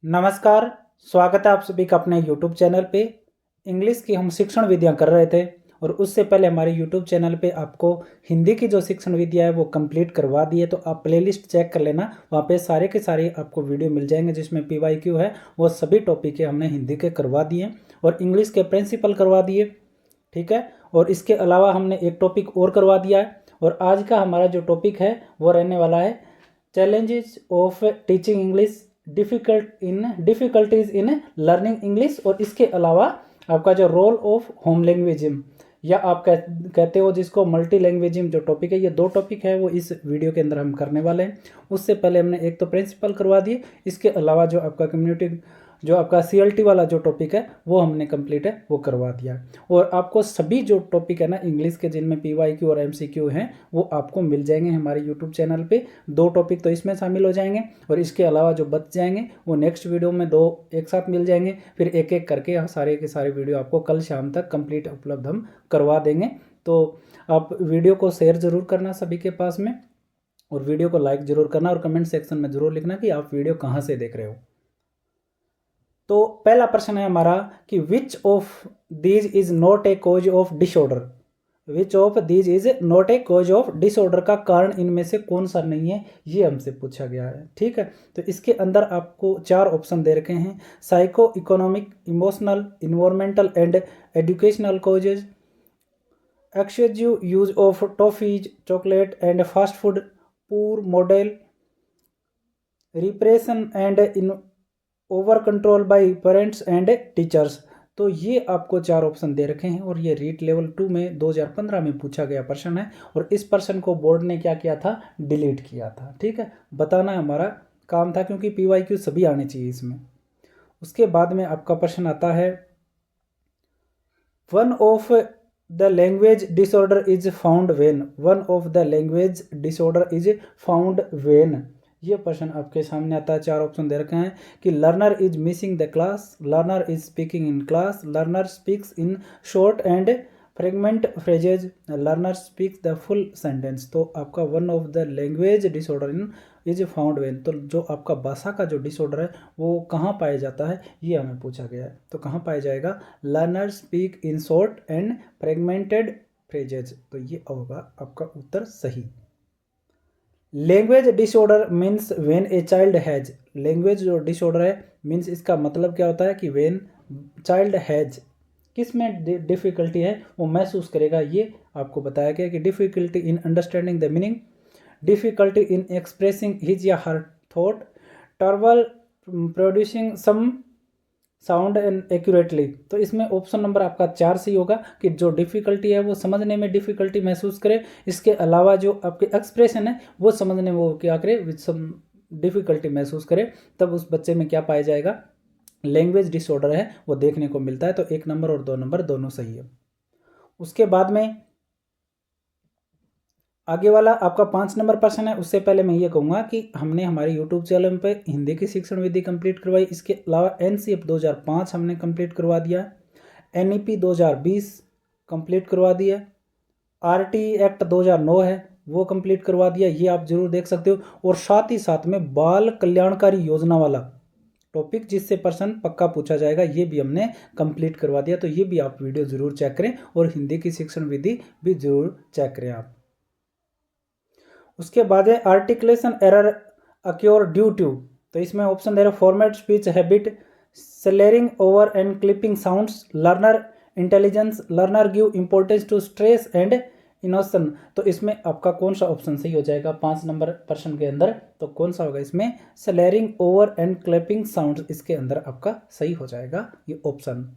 नमस्कार। स्वागत है आप सभी का अपने YouTube चैनल पे। इंग्लिश की हम शिक्षण विधियां कर रहे थे और उससे पहले हमारे YouTube चैनल पे आपको हिंदी की जो शिक्षण विधियां है वो कंप्लीट करवा दी है, तो आप प्लेलिस्ट चेक कर लेना। वहाँ पे सारे के सारे आपको वीडियो मिल जाएंगे जिसमें PYQ है, वो सभी टॉपिक है हमने हिंदी के करवा दिए और इंग्लिश के प्रिंसिपल करवा दिए। ठीक है, और इसके अलावा हमने एक टॉपिक और करवा दिया है और आज का हमारा जो टॉपिक है वो रहने वाला है challenges of teaching English, difficulties in learning English. और इसके अलावा आपका जो रोल ऑफ होम लैंग्वेजिज्म या आप कहते हो जिसको मल्टी लैंग्वेजिज्म जो टॉपिक है, ये दो टॉपिक है वो इस वीडियो के अंदर हम करने वाले हैं। उससे पहले हमने एक तो प्रिंसिपल करवा दिए, इसके अलावा जो आपका कम्युनिटी जो आपका CLT वाला जो टॉपिक है वो हमने कंप्लीट है वो करवा दिया। और आपको सभी जो टॉपिक है ना इंग्लिश के जिनमें PYQ और MCQ हैं वो आपको मिल जाएंगे हमारे YouTube चैनल पे। दो टॉपिक तो इसमें शामिल हो जाएंगे और इसके अलावा जो बच जाएंगे वो नेक्स्ट वीडियो में दो एक साथ मिल जाएंगे। फिर एक एक करके सारे के सारे वीडियो आपको कल शाम तक कंप्लीट उपलब्ध हम करवा देंगे। तो आप वीडियो को शेयर ज़रूर करना सभी के पास में और वीडियो को लाइक ज़रूर करना और कमेंट सेक्शन में ज़रूर लिखना कि आप वीडियो कहाँ से देख रहे हो। तो पहला प्रश्न है हमारा कि which of these is not A cause of disorder. Which of these is not A cause of disorder का कारण इनमें से कौन सा नहीं है, ये हमसे पूछा गया है। ठीक है, तो इसके अंदर आपको चार ऑप्शन दे रखे हैं: psycho economic, emotional, environmental and educational causes, excessive use of toffees, chocolate and fast food, poor model, repression and in over control by parents and teachers. तो ये आपको चार ऑप्शन दे रखे हैं और ये रीट लेवल 2 में 2015 में पूछा गया प्रश्न है और इस प्रश्न को बोर्ड ने क्या किया था, डिलीट किया था। ठीक है, बताना हमारा काम था क्योंकि PYQ सभी आने चाहिए इसमें। उसके बाद में आपका प्रश्न आता है one of the language disorder is found when. One of the language disorder is found when. ये प्रश्न आपके सामने आता है। चार ऑप्शन दे रखे हैं कि learner is missing the class, learner is speaking in class, learner speaks in short and fragment phrases, learner speaks the full sentence. तो आपका one of the language disorder in is found when, तो जो आपका भाषा का जो disorder है वो कहाँ पाया जाता है ये हमें पूछा गया है। तो कहाँ पाया जाएगा, learner speak in short and fragmented phrases. तो ये होगा आपका उत्तर सही। Language disorder means when a child has, language जो डिसऑर्डर है मीन्स इसका मतलब क्या होता है कि व्हेन चाइल्ड हैज, किस में डिफ़िकल्टी है वो महसूस करेगा। ये आपको बताया गया कि difficulty in understanding the meaning, difficulty in expressing his या her thought, trouble producing some sound and accurately. तो इसमें ऑप्शन नंबर आपका 4 सही होगा कि जो डिफ़िकल्टी है वो समझने में डिफ़िकल्टी महसूस करे, इसके अलावा जो आपके एक्सप्रेशन है वो समझने में वो क्या करे, डिफ़िकल्टी महसूस करे, तब उस बच्चे में क्या पाया जाएगा, लैंग्वेज डिसऑर्डर है वो देखने को मिलता है। तो 1 नंबर और 2 नंबर दोनों सही है। उसके बाद में आगे वाला आपका 5 नंबर प्रश्न है। उससे पहले मैं ये कहूँगा कि हमने हमारे YouTube चैनल पे हिंदी की शिक्षण विधि कंप्लीट करवाई, इसके अलावा NCF 2005 हमने कंप्लीट करवा दिया, NEP 2020 कंप्लीट करवा दिया, RTE एक्ट 2009 है वो कंप्लीट करवा दिया, ये आप जरूर देख सकते हो। और साथ ही साथ में बाल कल्याणकारी योजना वाला टॉपिक जिससे प्रश्न पक्का पूछा जाएगा ये भी हमने कंप्लीट करवा दिया। तो ये भी आप वीडियो ज़रूर चेक करें और हिंदी की शिक्षण विधि भी जरूर चेक करें आप। उसके बाद है articulation error occur due to, तो इसमें ऑप्शन दे रहे format, speech habit, slurring over and clipping sounds, learner intelligence, learner give importance to stress and intonation. तो इसमें आपका कौन सा ऑप्शन सही हो जाएगा 5 नंबर प्रश्न के अंदर, तो कौन सा होगा इसमें, स्लेरिंग ओवर एंड क्लिपिंग साउंड्स इसके अंदर आपका सही हो जाएगा ये ऑप्शन।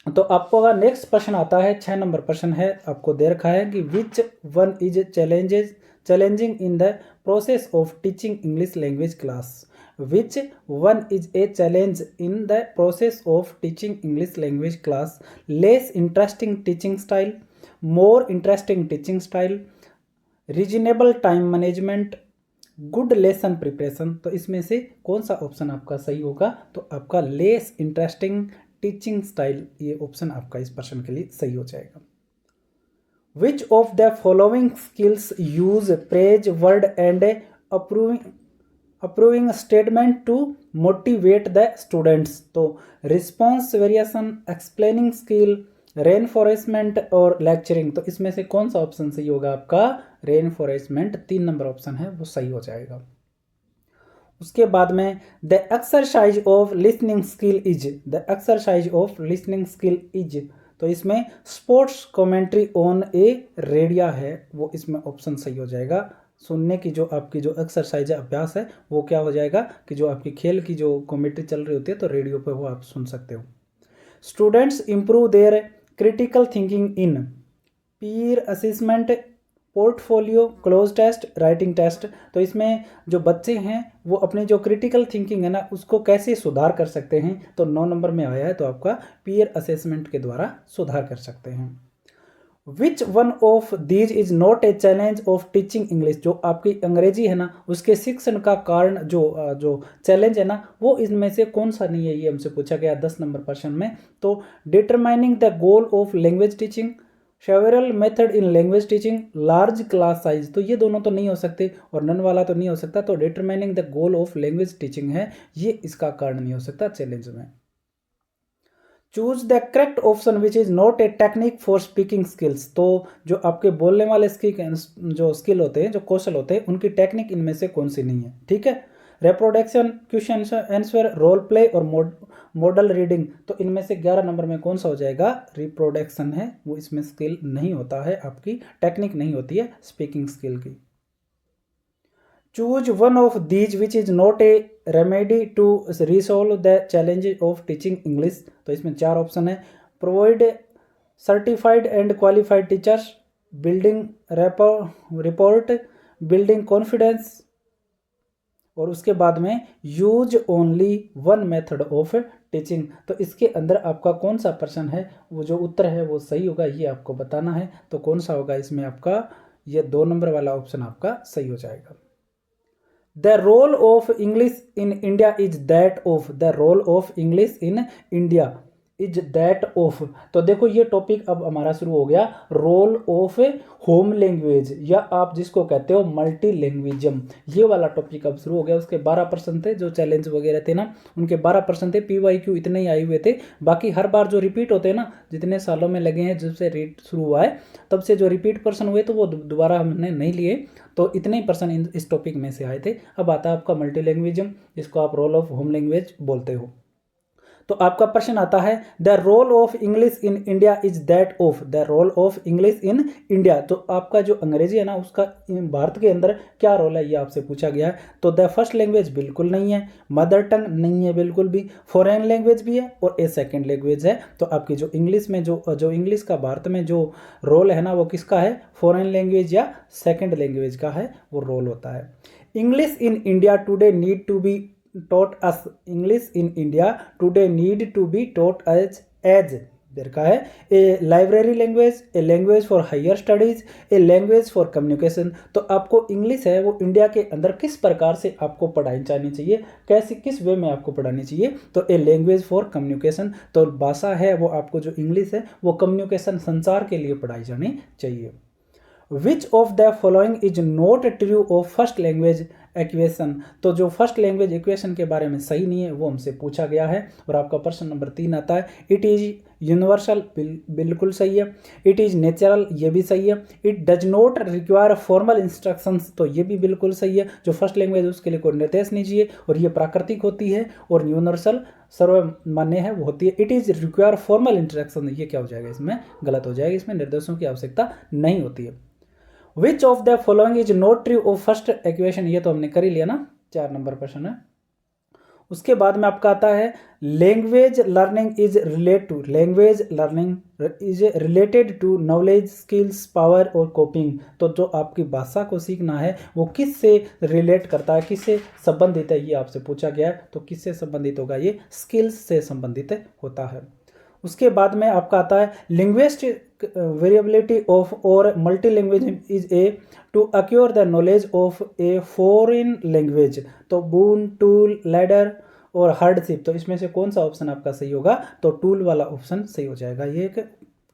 तो आपको अगर नेक्स्ट प्रश्न आता है 6 नंबर प्रश्न है, आपको दे रखा है कि which one is challenging in the process of teaching English language class. Which one is a challenge in the process of teaching English language class, less interesting teaching style, more interesting teaching style, reasonable time management, good lesson preparation. तो इसमें से कौन सा option आपका सही होगा, तो आपका लेस इंटरेस्टिंग टीचिंग स्टाइल ये ऑप्शन आपका इस प्रश्न के लिए सही हो जाएगा। Which of the following skills use praise word and approving statement to motivate the students, तो response variation, explaining skill, reinforcement और लेक्चरिंग, तो इसमें से कौन सा ऑप्शन सही होगा आपका? रेनफोर्समेंट 3 नंबर ऑप्शन है वो सही हो जाएगा। उसके बाद में the exercise of listening skill is, the exercise of listening skill is, तो इसमें sports commentary on a radio है, वो इसमें ऑप्शन सही हो जाएगा। सुनने की जो आपकी जो एक्सरसाइज है, अभ्यास है, वो क्या हो जाएगा कि जो आपकी खेल की जो कमेंट्री चल रही होती है तो रेडियो पे वो आप सुन सकते हो। Students improve their critical thinking in peer assessment, portfolio, cloze test, writing test, तो इसमें जो बच्चे हैं वो अपनी जो क्रिटिकल थिंकिंग है ना उसको कैसे सुधार कर सकते हैं, तो 9 नंबर में आया है, तो आपका पीयर असेसमेंट के द्वारा सुधार कर सकते हैं। Which one of these is not a challenge of teaching English, जो आपकी अंग्रेजी है ना उसके शिक्षण का कारण जो चैलेंज है ना वो इनमें से कौन सा नहीं है, ये हमसे पूछा गया 10 नंबर प्रश्न में। तो determining the goal of language teaching, several method in language teaching, large class size, तो ये दोनों तो नहीं हो सकते और नन वाला तो नहीं हो सकता, तो determining the goal of language teaching है, ये इसका कारण नहीं हो सकता चैलेंज में। Choose the correct option which is not a technique for speaking skills, तो जो आपके बोलने वाले जो स्किल होते हैं, जो कौशल होते हैं, उनकी टेक्निक इनमें से कौन सी नहीं है, ठीक है। Reproduction, question answer, role play और मॉडल रीडिंग, तो इनमें से 11 नंबर में कौन सा हो जाएगा? रिप्रोडक्शन है, वो इसमें स्किल नहीं होता है, आपकी टेक्निक नहीं होती है स्पीकिंग स्किल की। Choose one of these which is not a remedy to resolve the challenges of teaching English, तो इसमें 4 ऑप्शन है। Provide certified and qualified teachers, building report, building confidence, और उसके बाद में use only one method of teaching, तो इसके अंदर आपका कौन सा प्रश्न है, वो जो उत्तर है वो सही होगा, ये आपको बताना है। तो कौन सा होगा इसमें आपका? ये 2 नंबर वाला ऑप्शन आपका सही हो जाएगा। The role of English in India is that of, the role of English in India is that of, तो देखो ये टॉपिक अब हमारा शुरू हो गया, रोल ऑफ होम लैंग्वेज, या आप जिसको कहते हो मल्टी लैंग्वेजम, ये वाला टॉपिक अब शुरू हो गया। उसके 12% थे जो चैलेंज वगैरह थे ना, उनके 12% थे, PYQ इतने ही आए हुए थे। बाकी हर बार जो रिपीट होते हैं ना, जितने सालों में लगे हैं जब से रेट शुरू हुआ है तब से जो रिपीट पर्सन हुए तो वो दोबारा हमने नहीं लिए, तो इतने ही पर्सन इस टॉपिक में से आए थे। अब आता है आपका मल्टी लैंग्वेजम, जिसको आप रोल ऑफ होम लैंग्वेज बोलते हो। तो आपका प्रश्न आता है the role of English in India is that of, the role of English in India, तो आपका जो अंग्रेजी है ना उसका भारत के अंदर क्या रोल है, ये आपसे पूछा गया है। तो द फर्स्ट लैंग्वेज बिल्कुल नहीं है, मदर टंग नहीं है बिल्कुल भी, फॉरेन लैंग्वेज भी है और ए सेकेंड लैंग्वेज है। तो आपकी जो इंग्लिश में जो इंग्लिश का भारत में जो रोल है ना वो किसका है? फॉरेन लैंग्वेज या सेकेंड लैंग्वेज का है वो रोल होता है। English in India today need to be taught us, English in India today need to be taught as देर का है a library language, a language for higher studies, a language for communication. तो आपको English है वो India के अंदर किस प्रकार से आपको पढ़ाई जानी चाहिए, कैसे किस वे में आपको पढ़ानी चाहिए? तो ए लैंग्वेज फॉर कम्युनिकेशन, तो भाषा है वो आपको जो इंग्लिश है वो कम्युनिकेशन संचार के लिए पढ़ाई जानी चाहिए। विच of the following is not true of first language equation, तो जो फर्स्ट लैंग्वेज इक्वेशन के बारे में सही नहीं है वो हमसे पूछा गया है। और आपका प्रश्न नंबर 3 आता है इट इज यूनिवर्सल, बिल्कुल सही है। इट इज नेचुरल, ये भी सही है। It does not require formal instructions, तो ये भी बिल्कुल सही है। जो फर्स्ट लैंग्वेज उसके लिए कोई निर्देश नहीं चाहिए और ये प्राकृतिक होती है और यूनिवर्सल सर्वमान्य है वो होती है। It is require formal instruction, ये क्या हो जाएगा? इसमें गलत हो जाएगा, इसमें निर्देशों की आवश्यकता नहीं होती है। विच of the following is not true of first equation, ये तो हमने कर ही लिया ना, 4 नंबर प्रश्न है। उसके बाद में आपका आता है language learning is relate to, language learning is related to knowledge, skills, power और कोपिंग, तो जो आपकी भाषा को सीखना है वो किस से रिलेट करता है, किससे संबंधित है, ये आपसे पूछा गया है। तो किससे संबंधित होगा? ये स्किल्स से संबंधित होता है। उसके बाद में आपका आता है लिंग्विस्टिक वेरिएबिलिटी ऑफ और multi language is a to acquire the knowledge of a foreign language, तो बून, टूल, लैडर और हार्डशिप, तो इसमें से कौन सा ऑप्शन आपका सही होगा? तो टूल वाला ऑप्शन सही हो जाएगा, ये एक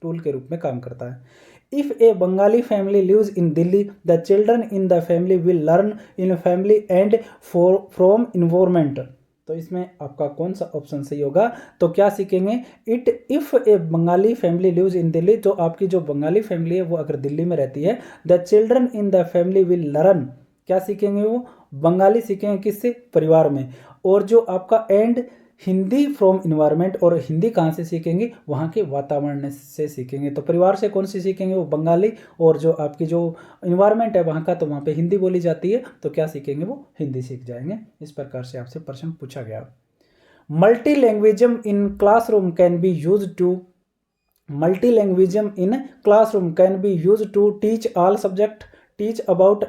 टूल के रूप में काम करता है। If a Bengali family lives in Delhi the children in the family will learn in family and from environment. तो इसमें आपका कौन सा ऑप्शन सही होगा? तो क्या सीखेंगे? It if a Bengali family lives in Delhi, जो आपकी जो बंगाली फैमिली है वो अगर दिल्ली में रहती है, the children in the family will learn, क्या सीखेंगे वो? बंगाली सीखेंगे किससे? परिवार में। और जो आपका एंड हिंदी फ्रॉम इन्वायरमेंट, और हिंदी कहाँ से सीखेंगे? वहाँ के वातावरण से सीखेंगे। तो परिवार से कौन सी सीखेंगे? वो बंगाली। और जो आपकी जो इन्वायरमेंट है वहाँ का, तो वहाँ पे हिंदी बोली जाती है, तो क्या सीखेंगे? वो हिंदी सीख जाएंगे। इस प्रकार से आपसे प्रश्न पूछा गया। Multilingualism in classroom can be use to, multilingualism in classroom can be used to teach all subject, teach about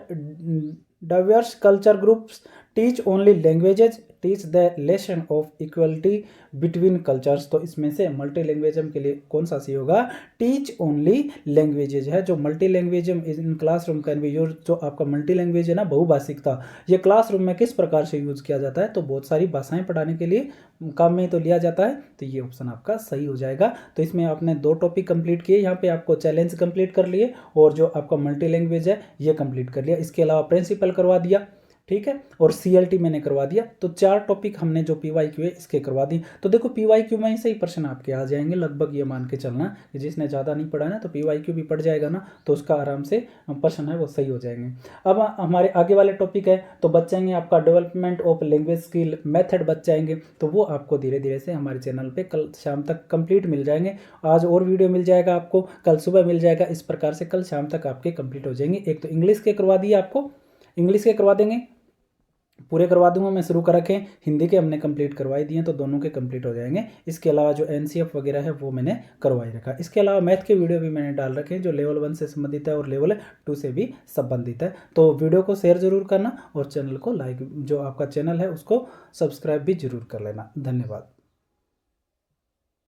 diverse culture groups, teach only languages, teach the lesson of equality between cultures। तो इसमें से मल्टीलैंग्वेजम के लिए कौन सा सही होगा? Teach only languages है। जो multilingualism in classroom can be use, जो आपका मल्टीलैंग्वेज है ना, बहुभाषिकता, ये क्लासरूम में किस प्रकार से यूज किया जाता है? तो बहुत सारी भाषाएं पढ़ाने के लिए काम में तो लिया जाता है। तो ये ऑप्शन आपका सही हो जाएगा। तो इसमें आपने 2 टॉपिक कंप्लीट किए, यहाँ पे आपको चैलेंज कंप्लीट कर लिए, और जो आपका मल्टी लैंग्वेज है ये कंप्लीट कर लिया। इसके अलावा प्रिंसिपल करवा दिया, ठीक है, और CLT मैंने करवा दिया। तो 4 टॉपिक हमने जो PYQ है इसके करवा दी। तो देखो PYQ में ही सही प्रश्न आपके आ जाएंगे लगभग, ये मान के चलना कि जिसने ज़्यादा नहीं पढ़ा ना तो PYQ भी पढ़ जाएगा ना, तो उसका आराम से प्रश्न है वो सही हो जाएंगे। अब हमारे आगे वाले टॉपिक है तो बच जाएंगे आपका development of language skill method बच जाएंगे। तो वो आपको धीरे धीरे से हमारे चैनल पर कल शाम तक कंप्लीट मिल जाएंगे। आज और वीडियो मिल जाएगा आपको, कल सुबह मिल जाएगा। इस प्रकार से कल शाम तक आपके कंप्लीट हो जाएंगे। एक तो इंग्लिश के करवा दिए आपको, इंग्लिश के करवा देंगे, पूरे करवा दूंगा मैं, शुरू कर रखें। हिंदी के हमने कंप्लीट करवाई दिए, तो दोनों के कंप्लीट हो जाएंगे। इसके अलावा जो NCF वगैरह है वो मैंने करवाई रखा। इसके अलावा मैथ के वीडियो भी मैंने डाल रखे हैं जो लेवल 1 से संबंधित है और लेवल 2 से भी संबंधित है। तो वीडियो को शेयर जरूर करना और चैनल को लाइक, जो आपका चैनल है उसको सब्सक्राइब भी जरूर कर लेना। धन्यवाद।